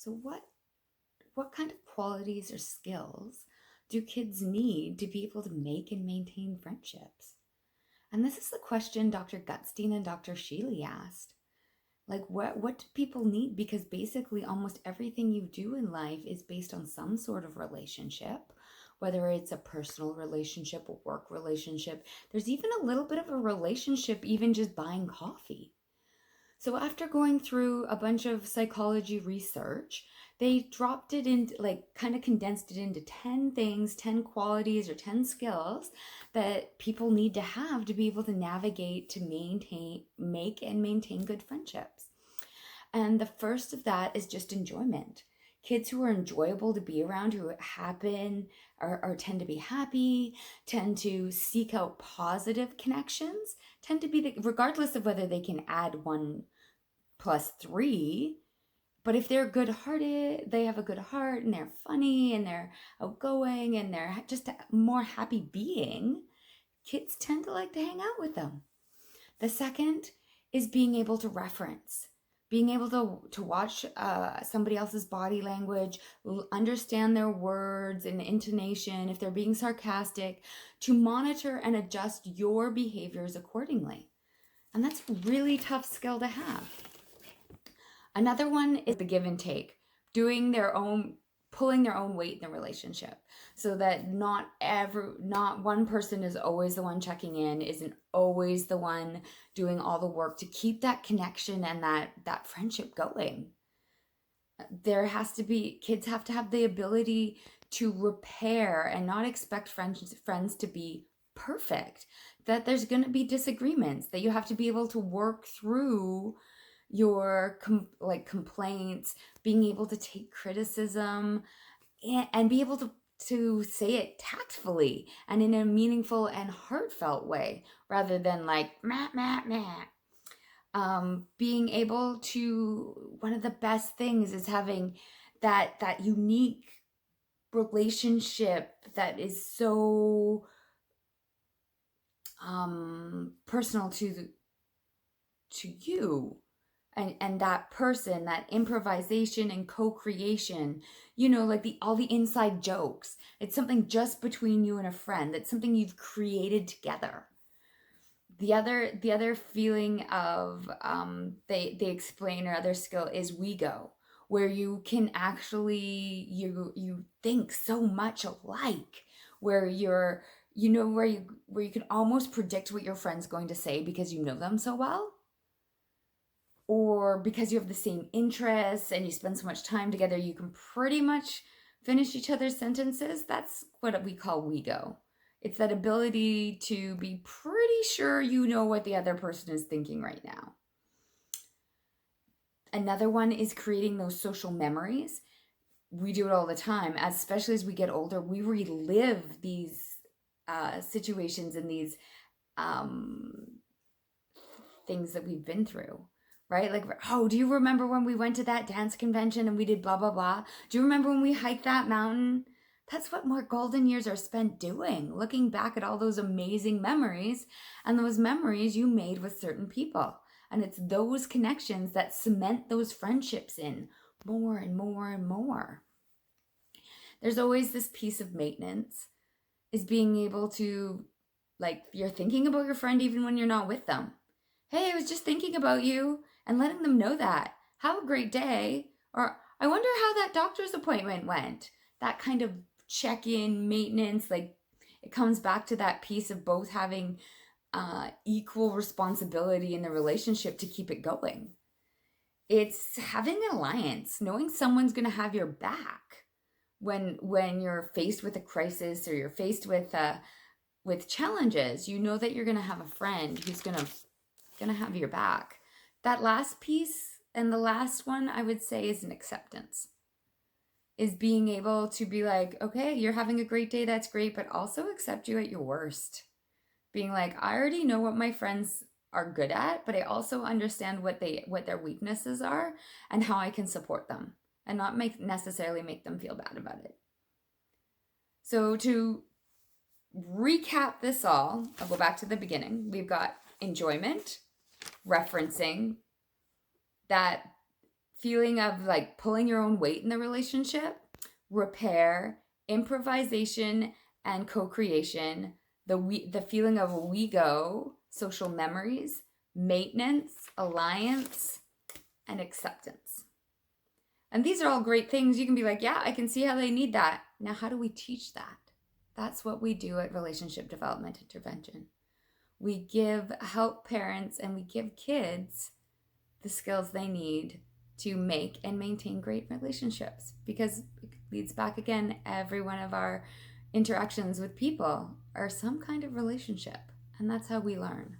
So what kind of qualities or skills do kids need to be able to make and maintain friendships? And this is the question Dr. Gutstein and Dr. Shealy asked. Like, what do people need? Because basically almost everything you do in life is based on some sort of relationship, whether it's a personal relationship, a work relationship. There's even a little bit of a relationship, even just buying coffee. So after going through a bunch of psychology research, they dropped it into, like, kind of condensed it into 10 things, 10 qualities or 10 skills that people need to have to be able to navigate, to make and maintain good friendships. And the first of that is just enjoyment. Kids who are enjoyable to be around, who happen or tend to be happy, tend to seek out positive connections, tend to be regardless of whether they can add 1 plus 3. But if they're good hearted, they have a good heart and they're funny and they're outgoing and they're just a more happy being, kids tend to like to hang out with them. The second is being able to reference, being able to watch somebody else's body language, understand their words and intonation, if they're being sarcastic, to monitor and adjust your behaviors accordingly. And that's a really tough skill to have. Another one is the give and take, pulling their own weight in the relationship, so that not one person is always the one checking in, isn't always the one doing all the work to keep that connection and that friendship going. Kids have to have the ability to repair and not expect friends to be perfect, that there's going to be disagreements, that you have to be able to work through your complaints, being able to take criticism and be able to say it tactfully and in a meaningful and heartfelt way, rather than like meh, meh, meh. Being able to, one of the best things is having that unique relationship that is so personal to you and that person, that improvisation and co-creation, like all the inside jokes. It's something just between you and a friend. It's something you've created together. The other feeling of they explain, or other skill, is we go, where you can actually you think so much alike, where you're where you can almost predict what your friend's going to say because you know them so well, or because you have the same interests and you spend so much time together, you can pretty much finish each other's sentences. That's what we call we go. It's that ability to be pretty sure you know what the other person is thinking right now. Another one is creating those social memories. We do it all the time, especially as we get older. We relive these situations and these things that we've been through. Right? Like, oh, do you remember when we went to that dance convention and we did blah, blah, blah? Do you remember when we hiked that mountain? That's what more golden years are spent doing, looking back at all those amazing memories and those memories you made with certain people. And it's those connections that cement those friendships in more and more and more. There's always this piece of maintenance, is being able to, like, you're thinking about your friend even when you're not with them. Hey, I was just thinking about you, and letting them know that. Have a great day. Or, I wonder how that doctor's appointment went. That kind of check-in, maintenance, like, it comes back to that piece of both having equal responsibility in the relationship to keep it going. It's having an alliance, knowing someone's going to have your back when you're faced with a crisis, or you're faced with challenges. You know that you're going to have a friend who's going to have your back. That last piece, and the last one, I would say, is an acceptance. Is being able to be like, okay, you're having a great day, that's great, but also accept you at your worst. Being like, I already know what my friends are good at, but I also understand what their weaknesses are and how I can support them, and not necessarily make them feel bad about it. So to recap this all, I'll go back to the beginning. We've got enjoyment, referencing, that feeling of like pulling your own weight in the relationship, repair, improvisation and co-creation, the feeling of we go, social memories, maintenance, alliance, and acceptance. And these are all great things. You can be like, yeah, I can see how they need that. Now, how do we teach that? That's what we do at Relationship Development Intervention. We help parents and we give kids the skills they need to make and maintain great relationships, because it leads back again, every one of our interactions with people are some kind of relationship, and that's how we learn.